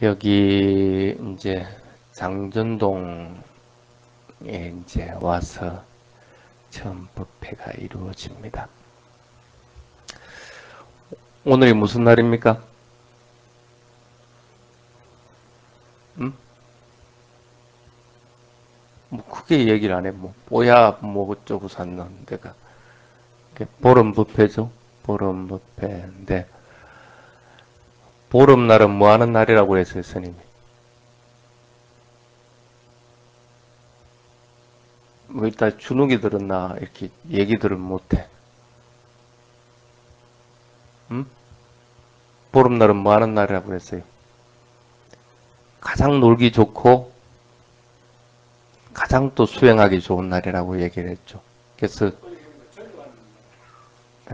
여기 이제 장전동에 이제 와서 처음 법회가 이루어집니다. 오늘이 무슨 날입니까? 뭐 크게 얘기를 안 해. 뭐 뽀야 뭐 어쩌고 샀는 데가 보름 법회죠. 보름 법회인데 보름날은 뭐 하는 날이라고 그랬어요, 스님이? 뭐 일단 주눅이 들었나 이렇게 얘기들을 못해. 음? 보름날은 뭐 하는 날이라고 그랬어요? 가장 놀기 좋고 가장 또 수행하기 좋은 날이라고 얘기를 했죠. 그래서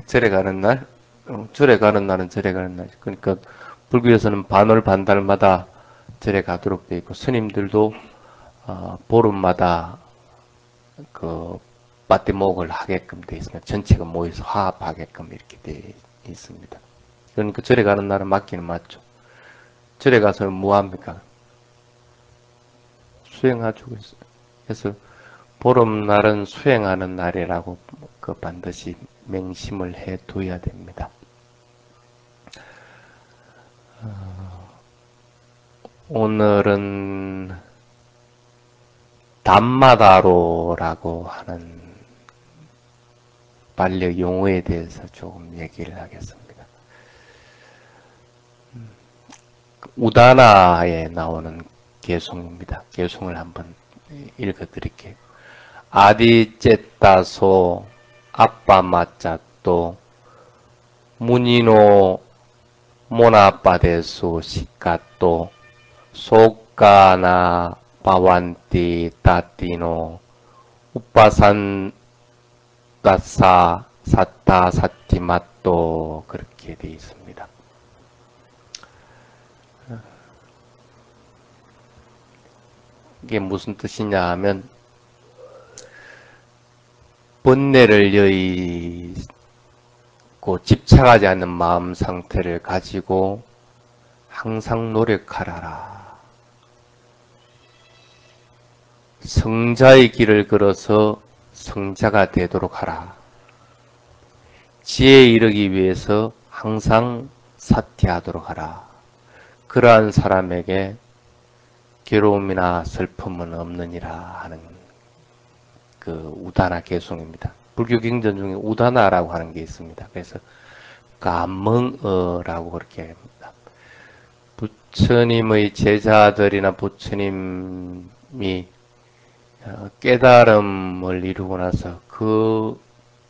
절에 가는 날, 절에 가는 날은 절에 가는 날. 그러니까 불교에서는 반월 반달마다 절에 가도록 돼 있고 스님들도 보름마다 그 빠띠목을 하게끔 돼 있습니다. 전체가 모여서 화합하게끔 이렇게 돼 있습니다. 그러니까 절에 가는 날은 맞기는 맞죠. 절에 가서는 뭐 합니까? 수행하죠. 그래서 보름날은 수행하는 날이라고 그 반드시 맹심을 해 둬야 됩니다. 오늘은 담마다로라고 하는 반려 용어에 대해서 조금 얘기를 하겠습니다. 우다나에 나오는 개송입니다. 개송을 한번 읽어드릴게요. 아디제따소 아빠마짜또 무니노 모나빠데소 시카또 소까나 바완띠 따띠노 우빠산 따사 사타 사티맛도 그렇게 되어 있습니다. 이게 무슨 뜻이냐 하면 번뇌를 여의고 집착하지 않는 마음 상태를 가지고 항상 노력하라라. 성자의 길을 걸어서 성자가 되도록 하라. 지혜에 이르기 위해서 항상 사티하도록 하라. 그러한 사람에게 괴로움이나 슬픔은 없느니라 하는 그 우다나 개송입니다. 불교 경전 중에 우다나라고 하는 게 있습니다. 그래서 감멍어라고 그렇게 합니다. 부처님의 제자들이나 부처님이 깨달음을 이루고 나서 그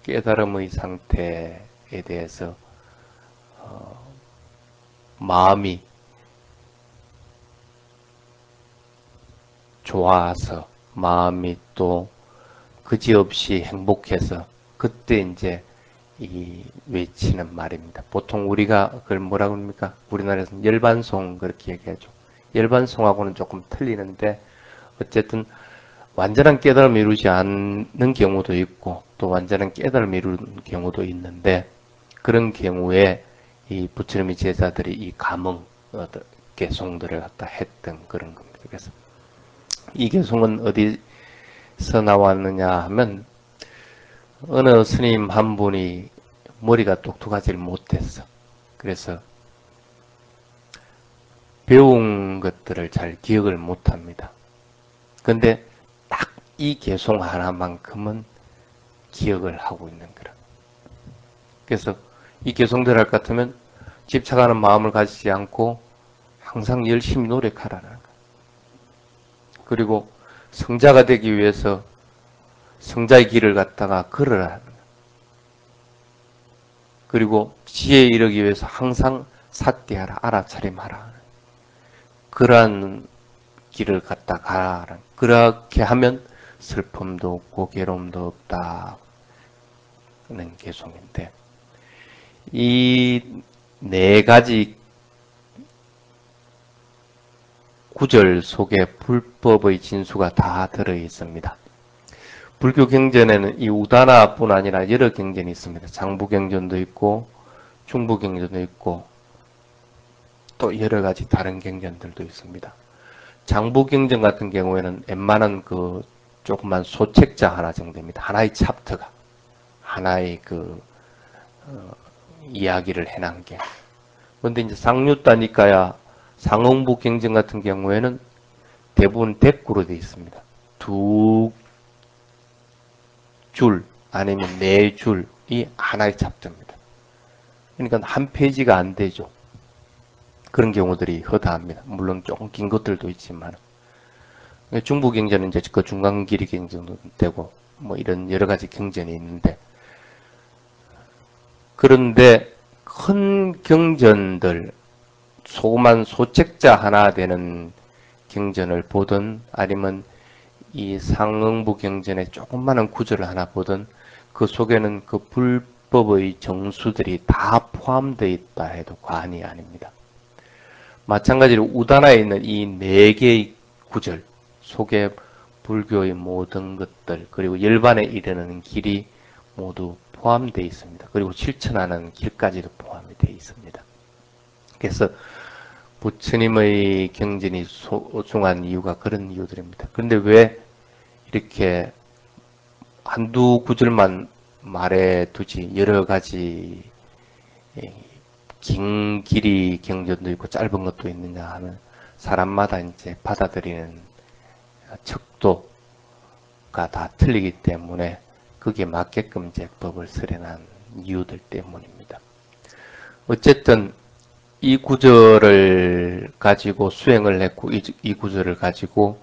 깨달음의 상태에 대해서 마음이 좋아서 마음이 또 그지없이 행복해서 그때 이제 이 외치는 말입니다. 보통 우리가 그걸 뭐라고 합니까? 우리나라에서는 열반송 그렇게 얘기하죠. 열반송하고는 조금 틀리는데 어쨌든 완전한 깨달음을 이루지 않는 경우도 있고 또 완전한 깨달음을 이루는 경우도 있는데 그런 경우에 이 부처님의 제자들이 이 감흥 개송들을 갖다 했던 그런 겁니다. 그래서 이 개송은 어디서 나왔느냐 하면 어느 스님 한 분이 머리가 똑똑하지를 못했어. 그래서 배운 것들을 잘 기억을 못합니다. 근데 딱 이 개송 하나만큼은 기억을 하고 있는 거라. 그래서 이 개송들 할 것 같으면 집착하는 마음을 가지지 않고 항상 열심히 노력하라는 거야. 그리고 성자가 되기 위해서 성자의 길을 갖다가 걸으라는 거야. 그리고 지혜에 이르기 위해서 항상 사띠하라, 알아차림하라. 그러한 길을 갖다 가라. 그렇게 하면 슬픔도 없고 괴로움도 없다는 개송인데 이 네 가지 구절 속에 불법의 진수가 다 들어 있습니다. 불교 경전에는 이 우다나뿐 아니라 여러 경전이 있습니다. 장부 경전도 있고 중부 경전도 있고 또 여러 가지 다른 경전들도 있습니다. 장부경전 같은 경우에는 웬만한 그 조그만 소책자 하나 정도입니다. 하나의 챕터가 하나의 그 이야기를 해놓은 게. 그런데 이제 상류다니까야 상응부 경전 같은 경우에는 대부분 대꾸로 되어 있습니다. 두 줄 아니면 네 줄이 하나의 챕터입니다. 그러니까 한 페이지가 안 되죠. 그런 경우들이 허다합니다. 물론 조금 긴 것들도 있지만 중부 경전은 이제 그 중간 길이 경전도 되고 뭐 이런 여러 가지 경전이 있는데, 그런데 큰 경전들 조그만 소책자 하나 되는 경전을 보든 아니면 이 상응부 경전의 조그마한 구절을 하나 보든 그 속에는 그 불법의 정수들이 다 포함되어 있다 해도 과언이 아닙니다. 마찬가지로 우다나에 있는 이 네 개의 구절 속에 불교의 모든 것들 그리고 열반에 이르는 길이 모두 포함되어 있습니다. 그리고 실천하는 길까지도 포함이 되어 있습니다. 그래서 부처님의 경전이 소중한 이유가 그런 이유들입니다. 그런데 왜 이렇게 한두 구절만 말해두지 여러 가지 긴 길이 경전도 있고 짧은 것도 있느냐 하면 사람마다 이제 받아들이는 척도가 다 틀리기 때문에 그게 맞게끔 이제 법을 설해난 이유들 때문입니다. 어쨌든 이 구절을 가지고 수행을 했고 이 구절을 가지고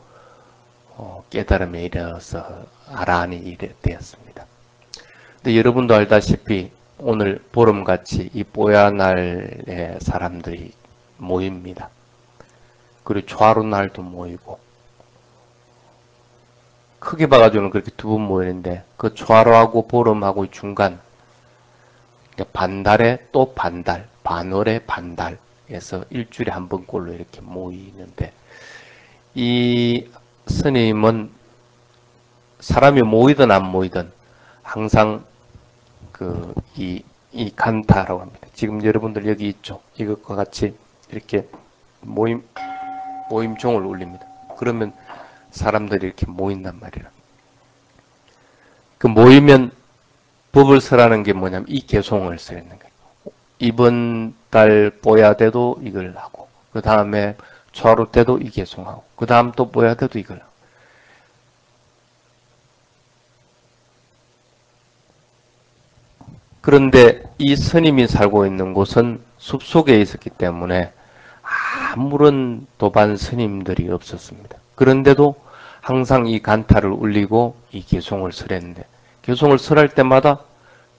깨달음에 이르러서 아라한이 되었습니다. 근데 여러분도 알다시피 오늘 보름같이 이 뽀야날에 사람들이 모입니다. 그리고 초하루날도 모이고 크게 봐가지고는 그렇게 두 번 모이는데 그 초하루하고 보름하고 중간 반달에 또 반달, 반월에 반달에서 일주일에 한 번꼴로 이렇게 모이는데, 이 스님은 사람이 모이든 안 모이든 항상 이 간타라고 합니다. 지금 여러분들 여기 있죠. 이것과 같이 이렇게 모임종을 울립니다. 그러면 사람들이 이렇게 모인단 말이라. 그 모이면 법을 설하는 게 뭐냐면 이 개송을 쓰는 거예요. 이번 달 뽀야 때도 이걸 하고, 그 다음에 초하루 때도 이 개송하고, 그 다음 또 뽀야 때도 이걸 하고. 그런데 이 스님이 살고 있는 곳은 숲속에 있었기 때문에 아무런 도반 스님들이 없었습니다. 그런데도 항상 이 간타를 울리고 이 개송을 설했는데, 개송을 설할 때마다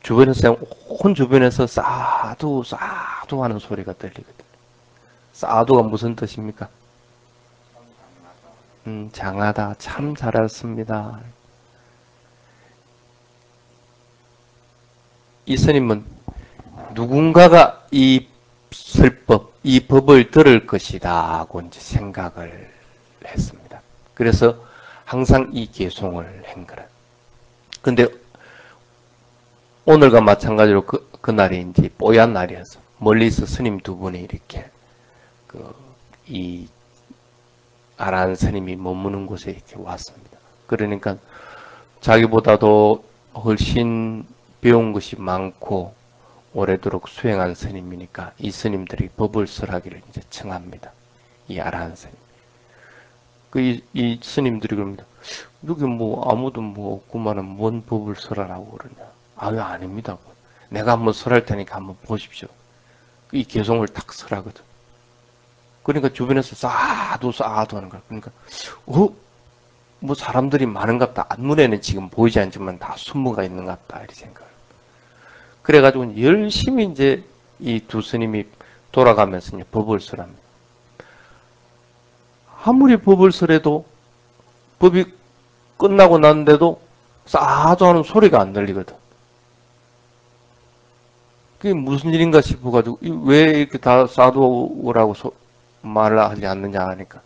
주변에서 온 주변에서 사두 사두 하는 소리가 들리거든요. 사두가 무슨 뜻입니까? 장하다, 참 잘했습니다. 이 스님은 누군가가 이 설법, 이 법을 들을 것이다 하고 이제 생각을 했습니다. 그래서 항상 이 개송을 한 거라. 근데 오늘과 마찬가지로 그날이 이제 뽀얀 날이어서 멀리서 스님 두 분이 이렇게 이 아라한 스님이 머무는 곳에 이렇게 왔습니다. 그러니까 자기보다도 훨씬 배운 것이 많고 오래도록 수행한 스님이니까 이 스님들이 법을 설하기를 이제 청합니다. 이 아라한 스님. 이 스님들이 그럽니다. 여기 뭐 아무도 뭐 없구만은 뭔 법을 설하라고 그러냐. 아유, 아닙니다. 내가 한번 설할 테니까 한번 보십시오. 이 개송을 탁 설하거든. 그러니까 주변에서 싸도 하는 거야. 그러니까 뭐 사람들이 많은갑다. 앞눈에는 지금 보이지 않지만 다 순무가 있는갑다. 이렇게 생각을. 그래가지고 열심히 이제 이 두 스님이 돌아가면서 이제 법을 설합니다. 아무리 법을 설해도 법이 끝나고 났는데도 싸도 하는 소리가 안 들리거든. 그게 무슨 일인가 싶어가지고 왜 이렇게 다 사도라고 말을 하지 않느냐 하니까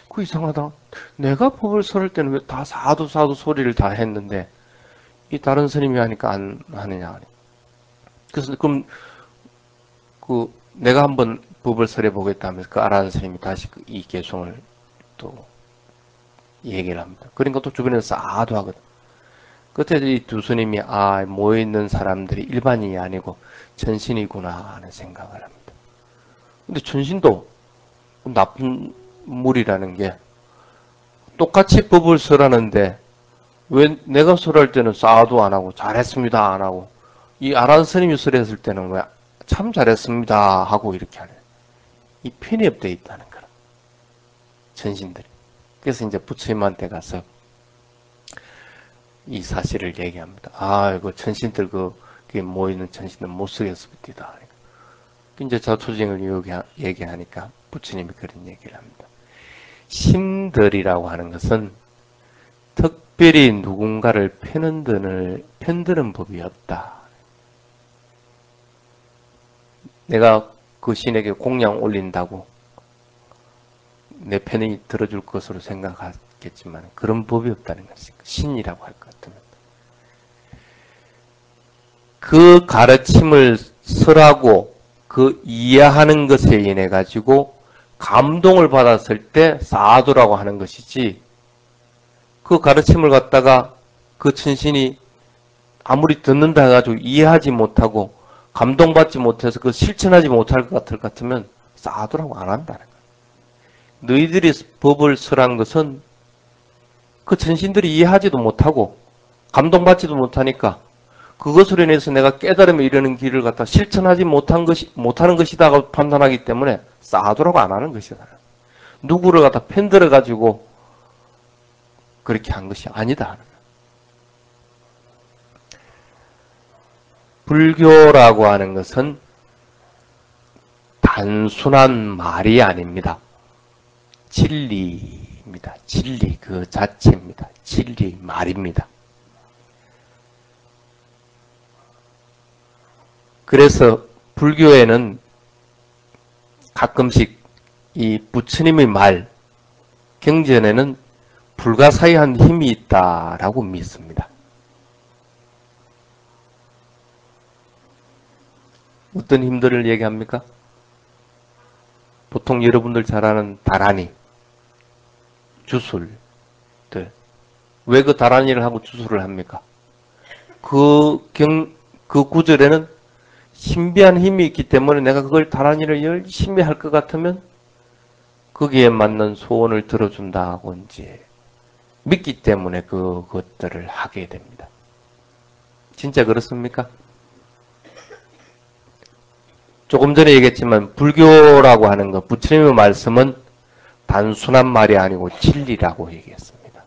그 이상하다. 내가 법을 설할 때는 왜 다 사도 소리를 다 했는데 이 다른 스님이 하니까 안 하느냐 하니. 그래서 그럼 내가 한번 법을 설해 보겠다 하면서 그 아라한 스님이 다시 이 개송을 또 얘기를 합니다. 그러니까 또 주변에서 싸도 하거든. 그때 이 두 스님이 모여있는 사람들이 일반인이 아니고 천신이구나 하는 생각을 합니다. 근데 천신도 나쁜 물이라는 게 똑같이 법을 설하는데 왜 내가 설할 때는 싸도 안 하고 잘했습니다 안 하고 이 아란 스님이 설했을 때는 왜 참 잘했습니다 하고 이렇게 하네. 이 편협되어 있다는 거라. 천신들이. 그래서 이제 부처님한테 가서 이 사실을 얘기합니다. 이거 천신들 그게 모이는 천신들 못 쓰겠습니다. 이제 자초징을 얘기하니까 부처님이 그런 얘기를 합니다. 심들이라고 하는 것은 특별히 누군가를 편드는 법이 없다. 내가 그 신에게 공양 올린다고 내 편이 들어줄 것으로 생각하겠지만 그런 법이 없다는 것입니다. 신이라고 할 것 같으면. 그 가르침을 설하고 그 이해하는 것에 인해 가지고 감동을 받았을 때 사두라고 하는 것이지 그 가르침을 갖다가 그 천신이 아무리 듣는다 해가지고 이해하지 못하고 감동받지 못해서 그 실천하지 못할 것 같으면 사두라고 안 한다는 거예요. 너희들이 법을 설한 것은 그 천신들이 이해하지도 못하고 감동받지도 못하니까 그것으로 인해서 내가 깨달음에 이르는 길을 갖다 실천하지 못하는 것이다 판단하기 때문에 사두라고 안 하는 것이다. 누구를 갖다 편들어 가지고 그렇게 한 것이 아니다. 불교라고 하는 것은 단순한 말이 아닙니다. 진리입니다. 진리 그 자체입니다. 진리 말입니다. 그래서 불교에는 가끔씩 이 부처님의 말, 경전에는 불가사의한 힘이 있다라고 믿습니다. 어떤 힘들을 얘기합니까? 보통 여러분들 잘 아는 다라니, 주술들. 왜 그 다라니를 하고 주술을 합니까? 그 구절에는 신비한 힘이 있기 때문에 내가 그걸 다라니를 열심히 할 것 같으면 거기에 맞는 소원을 들어준다고 이제 믿기 때문에 그것들을 하게 됩니다. 진짜 그렇습니까? 조금 전에 얘기했지만 불교라고 하는 것, 부처님의 말씀은 단순한 말이 아니고 진리라고 얘기했습니다.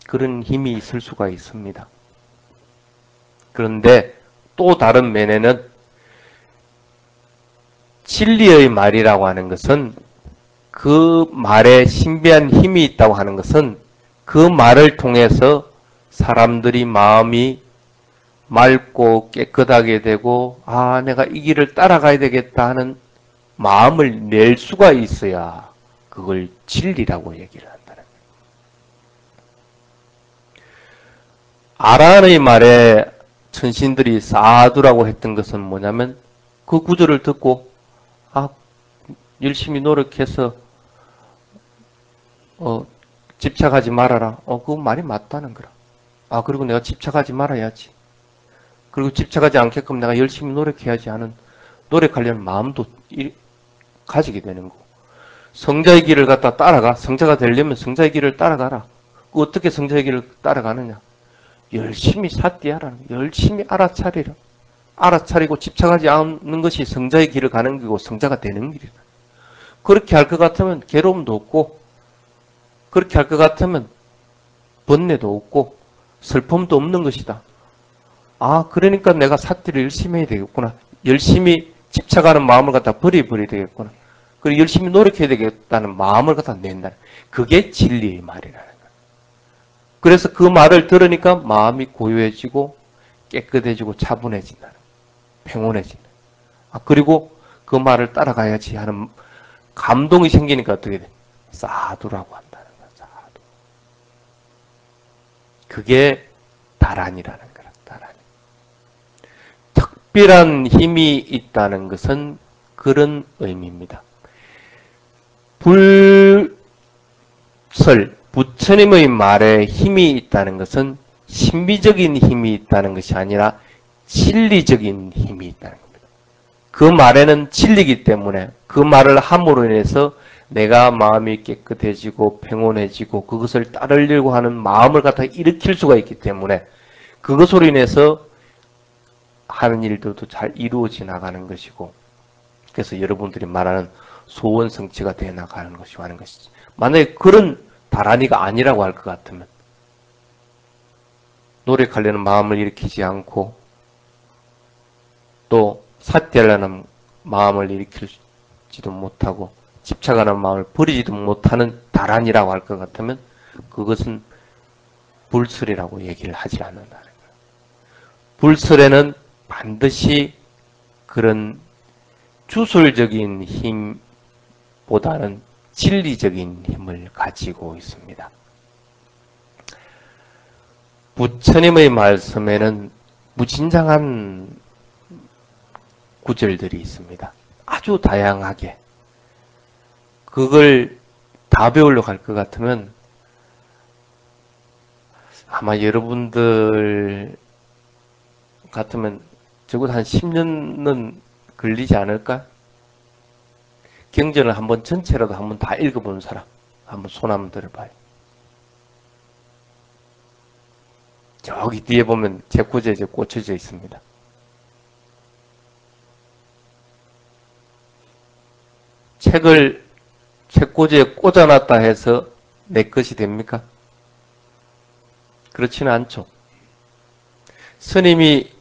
그런 힘이 있을 수가 있습니다. 그런데 또 다른 면에는 진리의 말이라고 하는 것은 그 말에 신비한 힘이 있다고 하는 것은 그 말을 통해서 사람들이 마음이 맑고 깨끗하게 되고 내가 이 길을 따라가야 되겠다 하는 마음을 낼 수가 있어야 그걸 진리라고 얘기를 한다는 거예요. 아란의 말에 천신들이 사두라고 했던 것은 뭐냐면 그 구절을 듣고 열심히 노력해서 집착하지 말아라. 그 말이 맞다는 거라. 그리고 내가 집착하지 말아야지. 그리고 집착하지 않게끔 내가 열심히 노력해야지 하는 노력하려는 마음도 가지게 되는 거고. 성자의 길을 갖다 따라가. 성자가 되려면 성자의 길을 따라가라. 어떻게 성자의 길을 따라가느냐. 열심히 사띠하라. 열심히 알아차리라. 알아차리고 집착하지 않는 것이 성자의 길을 가는 길이고 성자가 되는 길이다. 그렇게 할 것 같으면 괴로움도 없고 그렇게 할 것 같으면 번뇌도 없고 슬픔도 없는 것이다. 그러니까 내가 사띠를 열심히 해야 되겠구나. 열심히 집착하는 마음을 갖다 버려야 되겠구나. 그리고 열심히 노력해야 되겠다는 마음을 갖다 낸다. 그게 진리의 말이라는 거야. 그래서 그 말을 들으니까 마음이 고요해지고 깨끗해지고 차분해진다. 평온해진다. 그리고 그 말을 따라가야지 하는 감동이 생기니까 어떻게 돼? 사두라고 한다는 거야. 사두. 그게 다란이라는 거야. 다란. 특별한 힘이 있다는 것은 그런 의미입니다. 불설, 부처님의 말에 힘이 있다는 것은 신비적인 힘이 있다는 것이 아니라 진리적인 힘이 있다는 겁니다. 그 말에는 진리이기 때문에 그 말을 함으로 인해서 내가 마음이 깨끗해지고 평온해지고 그것을 따르려고 하는 마음을 갖다 일으킬 수가 있기 때문에 그것으로 인해서 하는 일들도 잘 이루어져 나가는 것이고, 그래서 여러분들이 말하는 소원 성취가 돼 나가는 것이고 하는 것이지. 만약에 그런 다란이가 아니라고 할 것 같으면 노력하려는 마음을 일으키지 않고 또 사퇴하려는 마음을 일으키지도 못하고 집착하는 마음을 버리지도 못하는 다란이라고 할 것 같으면 그것은 불설이라고 얘기를 하지 않는다는 거예요. 불설에는 반드시 그런 주술적인 힘보다는 진리적인 힘을 가지고 있습니다. 부처님의 말씀에는 무진장한 구절들이 있습니다. 아주 다양하게. 그걸 다 배우려고 할 것 같으면 아마 여러분들 같으면 적어도 한 10년은 걸리지 않을까? 경전을 한번 전체라도 한번 다 읽어본 사람 한번 손 한번 들어봐요. 저기 뒤에 보면 제코제에 꽂혀져 있습니다. 책을 책꽂이에 꽂아놨다 해서 내 것이 됩니까? 그렇지는 않죠. 스님이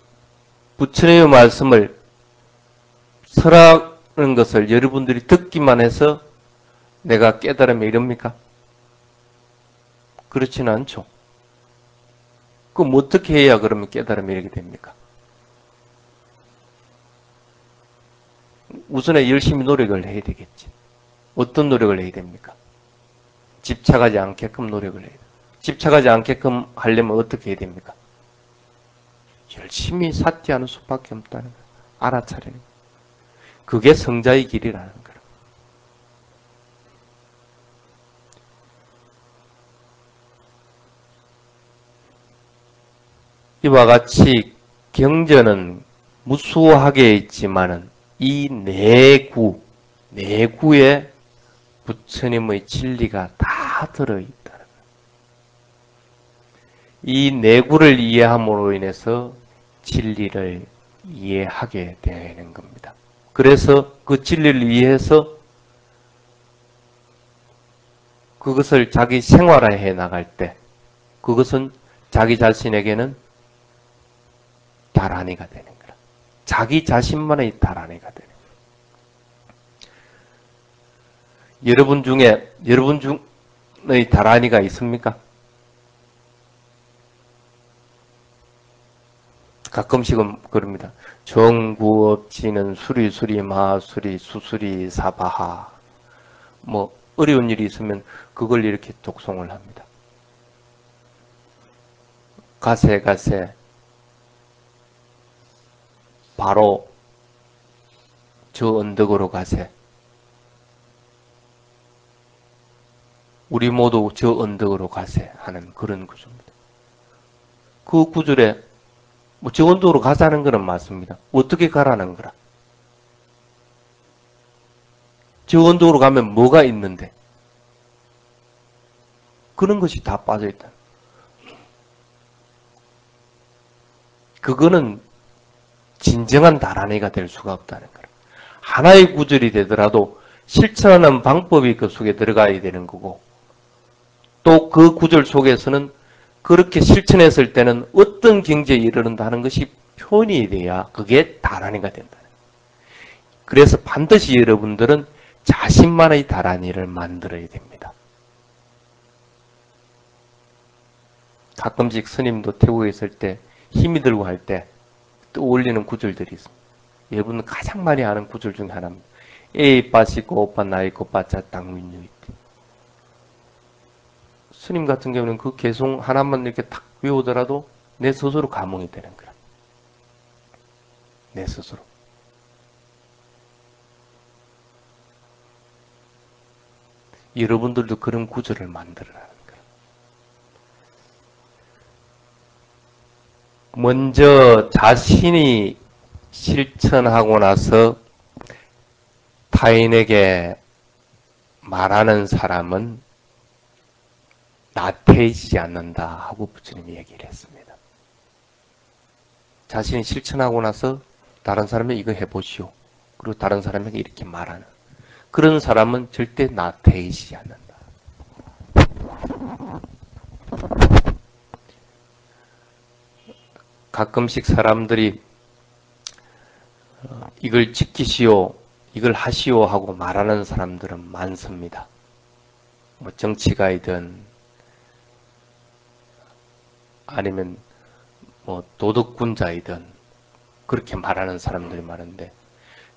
부처님의 말씀을 설하는 것을 여러분들이 듣기만 해서 내가 깨달으면 이럽니까? 그렇지는 않죠. 그럼 어떻게 해야 그러면 깨달으면 이렇게 됩니까? 우선에 열심히 노력을 해야 되겠지. 어떤 노력을 해야 됩니까? 집착하지 않게끔 노력을 해야 돼요. 집착하지 않게끔 하려면 어떻게 해야 됩니까? 열심히 사티하는 수밖에 없다는 거예요. 알아차리는 거예요. 그게 성자의 길이라는 거예요. 이와 같이 경전은 무수하게 있지만은 이 내구에 부처님의 진리가 다 들어있다는 거예요. 이 내구를 이해함으로 인해서 진리를 이해하게 되는 겁니다. 그래서 그 진리를 이해해서 그것을 자기 생활화해 나갈 때 그것은 자기 자신에게는 다란이가 되는 거라. 자기 자신만의 다란이가 되는 거라. 여러분 중의 다란이가 있습니까? 가끔씩은 그럽니다. 정구업지는 수리수리 마수리 수수리 사바하. 뭐 어려운 일이 있으면 그걸 이렇게 독송을 합니다. 가세 바로 저 언덕으로 가세. 우리 모두 저 언덕으로 가세 하는 그런 구조입니다. 그 구절에 저 언덕으로 가자는 거는 맞습니다. 어떻게 가라는 거라? 저 언덕으로 가면 뭐가 있는데? 그런 것이 다 빠져있다. 그거는 진정한 다란이가 될 수가 없다는 거예요. 하나의 구절이 되더라도 실천하는 방법이 그 속에 들어가야 되는 거고 또 그 구절 속에서는 그렇게 실천했을 때는 어떤 경지에 이르는다는 것이 표현이 돼야 그게 다란이가 된다. 그래서 반드시 여러분들은 자신만의 다란이를 만들어야 됩니다. 가끔씩 스님도 태국에 있을 때 힘이 들고 할 때 떠올리는 구절들이 있습니다. 여러분은 가장 많이 아는 구절 중에 하나입니다. 에이 빠시고 오빠 나이고 빠짜 땅민유이티. 스님 같은 경우는 그 개송 하나만 이렇게 탁 외우더라도 내 스스로 감흥이 되는 거야. 내 스스로. 여러분들도 그런 구조를 만들어라는 거예요. 먼저 자신이 실천하고 나서 타인에게 말하는 사람은 나태해지지 않는다 하고 부처님이 얘기를 했습니다. 자신이 실천하고 나서 다른 사람에게 이거 해보시오. 그리고 다른 사람에게 이렇게 말하는 그런 사람은 절대 나태해지지 않는다. 가끔씩 사람들이 이걸 지키시오, 이걸 하시오 하고 말하는 사람들은 많습니다. 뭐 정치가이든 아니면 뭐 도덕군자이든 그렇게 말하는 사람들이 많은데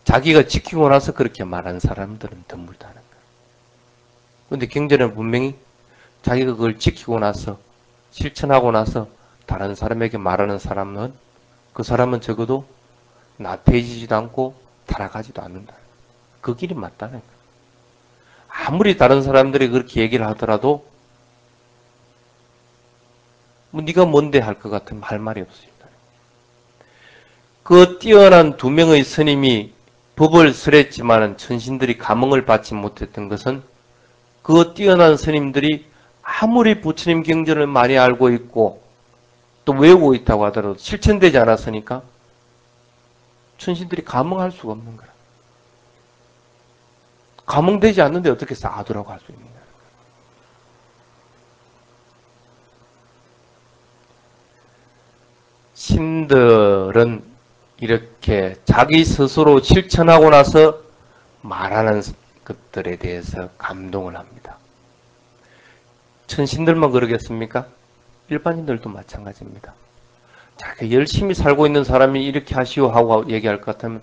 자기가 지키고 나서 그렇게 말하는 사람들은 드물다는 거예요. 그런데 경전은 분명히 자기가 그걸 지키고 나서 실천하고 나서 다른 사람에게 말하는 사람은 그 사람은 적어도 나태해지지도 않고 타락하지도 않는다. 그 길이 맞다는 거예요. 아무리 다른 사람들이 그렇게 얘기를 하더라도 뭐 네가 뭔데 할 것 같으면 할 말이 없습니다. 그 뛰어난 두 명의 스님이 법을 설했지만 천신들이 감흥을 받지 못했던 것은 그 뛰어난 스님들이 아무리 부처님 경전을 많이 알고 있고 또 외우고 있다고 하더라도 실천되지 않았으니까 천신들이 감흥할 수가 없는 거라. 감흥되지 않는데 어떻게 사두라고 할 수 있느냐. 신들은 이렇게 자기 스스로 실천하고 나서 말하는 것들에 대해서 감동을 합니다. 천신들만 그러겠습니까? 일반인들도 마찬가지입니다. 자기 열심히 살고 있는 사람이 이렇게 하시오 하고 얘기할 것 같으면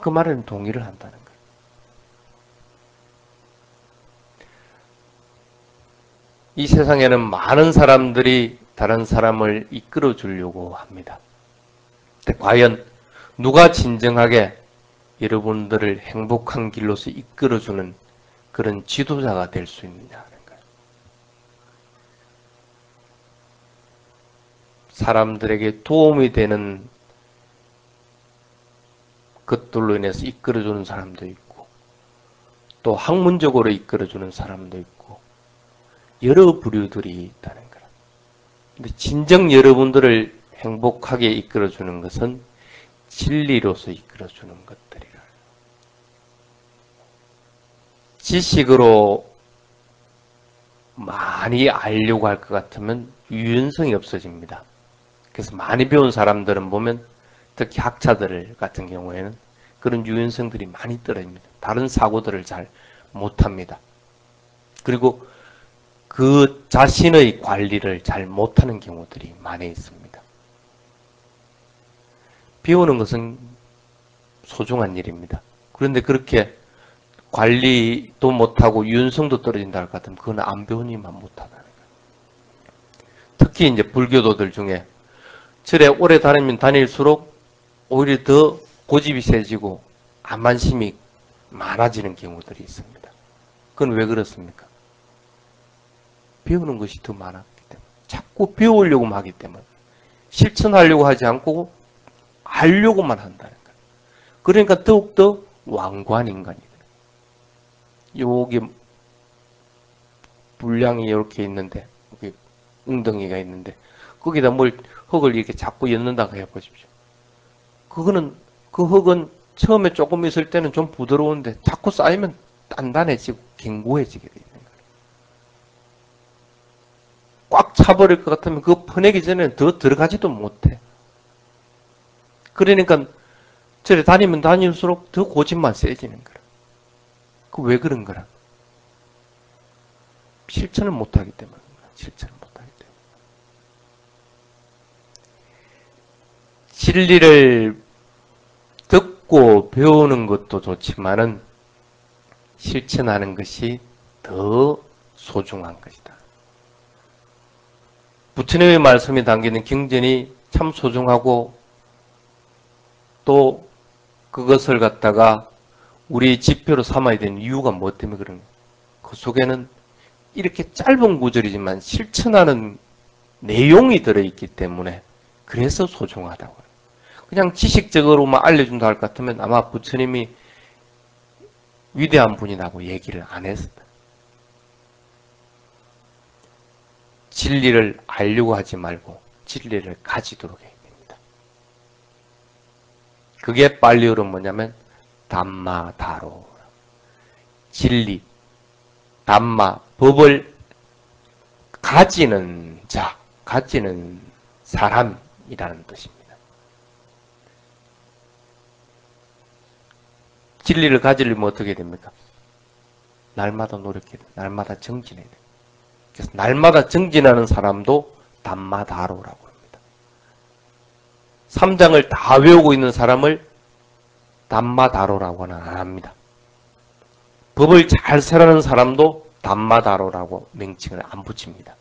그 말에는 동의를 한다는 거예요. 이 세상에는 많은 사람들이 다른 사람을 이끌어 주려고 합니다. 근데 과연 누가 진정하게 여러분들을 행복한 길로서 이끌어주는 그런 지도자가 될 수 있느냐 하는 거예요. 사람들에게 도움이 되는 것들로 인해서 이끌어주는 사람도 있고 또 학문적으로 이끌어주는 사람도 있고 여러 부류들이 있다는 거예요. 근데 진정 여러분들을 행복하게 이끌어주는 것은 진리로서 이끌어주는 것들이라. 지식으로 많이 알려고 할 것 같으면 유연성이 없어집니다. 그래서 많이 배운 사람들은 보면 특히 학자들 같은 경우에는 그런 유연성들이 많이 떨어집니다. 다른 사고들을 잘 못합니다. 그리고 그 자신의 관리를 잘 못하는 경우들이 많이 있습니다. 배우는 것은 소중한 일입니다. 그런데 그렇게 관리도 못하고 유연성도 떨어진다 할 것 같으면 그건 안 배우니만 못하다는 거예요. 특히 이제 불교도들 중에 절에 오래 다니면 다닐수록 오히려 더 고집이 세지고 안만심이 많아지는 경우들이 있습니다. 그건 왜 그렇습니까? 배우는 것이 더 많았기 때문에 자꾸 배우려고만 하기 때문에 실천하려고 하지 않고 하려고만 한다는 거예요. 그러니까 더욱더 완고한 인간이 돼요. 여기 분량이 이렇게 있는데 여기 웅덩이가 있는데 거기다 뭘 흙을 이렇게 자꾸 엮는다고 해보십시오. 그거는 그 흙은 처음에 조금 있을 때는 좀 부드러운데 자꾸 쌓이면 단단해지고 견고해지게 되는 거예요. 꽉 차버릴 것 같으면 그거 퍼내기 전에 더 들어가지도 못해. 그러니까 저래 다니면 다닐수록 더 고집만 세지는 거라. 그 왜 그런 거라? 실천을 못하기 때문에. 실천을 못하기 때문에. 진리를 듣고 배우는 것도 좋지만은 실천하는 것이 더 소중한 것이다. 부처님의 말씀이 담기는 경전이 참 소중하고 또 그것을 갖다가 우리 지표로 삼아야 되는 이유가 뭐 때문에 그런 거예요? 그 속에는 이렇게 짧은 구절이지만 실천하는 내용이 들어있기 때문에 그래서 소중하다고. 그냥 지식적으로만 알려준다 할 것 같으면 아마 부처님이 위대한 분이라고 얘기를 안 했을 거예요. 진리를 알려고 하지 말고 진리를 가지도록 해야 됩니다. 그게 빨리어로 뭐냐면 담마다로. 진리, 담마, 법을 가지는 자, 가지는 사람이라는 뜻입니다. 진리를 가지려면 어떻게 됩니까? 날마다 노력해야 돼요. 날마다 정진해야 돼요. 그래서 날마다 정진하는 사람도 담마다로라고 합니다. 3장을 다 외우고 있는 사람을 담마다로라고는 안 합니다. 법을 잘 설하는 사람도 담마다로라고 명칭을 안 붙입니다.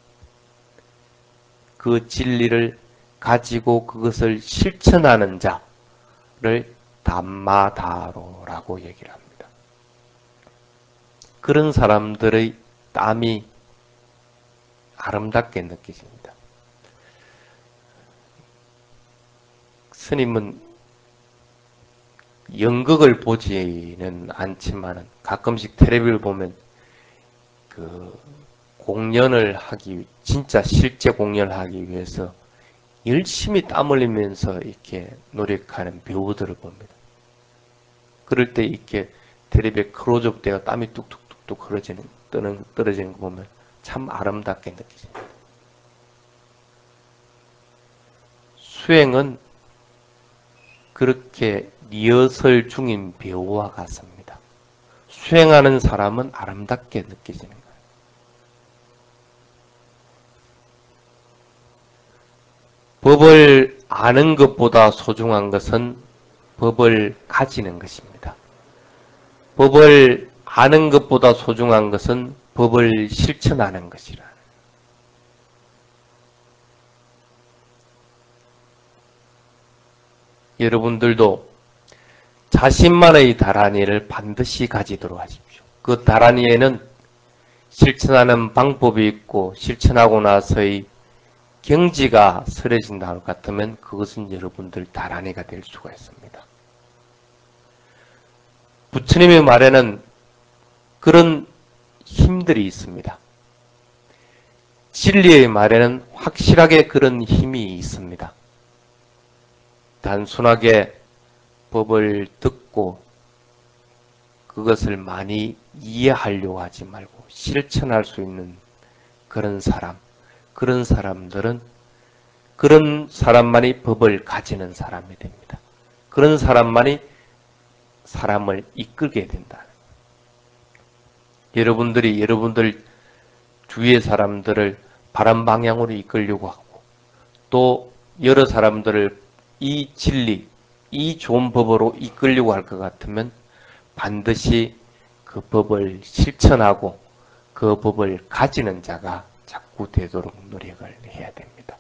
그 진리를 가지고 그것을 실천하는 자를 담마다로라고 얘기를 합니다. 그런 사람들의 땀이 아름답게 느껴집니다. 스님은 연극을 보지는 않지만 가끔씩 텔레비를 보면 그 공연을 하기, 진짜 실제 공연을 하기 위해서 열심히 땀 흘리면서 이렇게 노력하는 배우들을 봅니다. 그럴 때 이렇게 텔레비에 클로즈업 되어 땀이 뚝뚝뚝뚝 떨어지는 거 보면 참 아름답게 느껴집니다. 수행은 그렇게 리허설 중인 배우와 같습니다. 수행하는 사람은 아름답게 느껴지는 거예요. 법을 아는 것보다 소중한 것은 법을 가지는 것입니다. 법을 아는 것보다 소중한 것은 법을 실천하는 것이라. 여러분들도 자신만의 다라니를 반드시 가지도록 하십시오. 그 다라니에는 실천하는 방법이 있고 실천하고 나서의 경지가 서려진다 할 것 같으면 그것은 여러분들 다라니가 될 수가 있습니다. 부처님의 말에는 그런 힘들이 있습니다. 진리의 말에는 확실하게 그런 힘이 있습니다. 단순하게 법을 듣고 그것을 많이 이해하려고 하지 말고 실천할 수 있는 그런 사람, 그런 사람들은 그런 사람만이 법을 가지는 사람이 됩니다. 그런 사람만이 사람을 이끌게 된다. 여러분들이 여러분들 주위의 사람들을 바른 방향으로 이끌려고 하고 또 여러 사람들을 이 진리, 이 좋은 법으로 이끌려고 할 것 같으면 반드시 그 법을 실천하고 그 법을 가지는 자가 자꾸 되도록 노력을 해야 됩니다.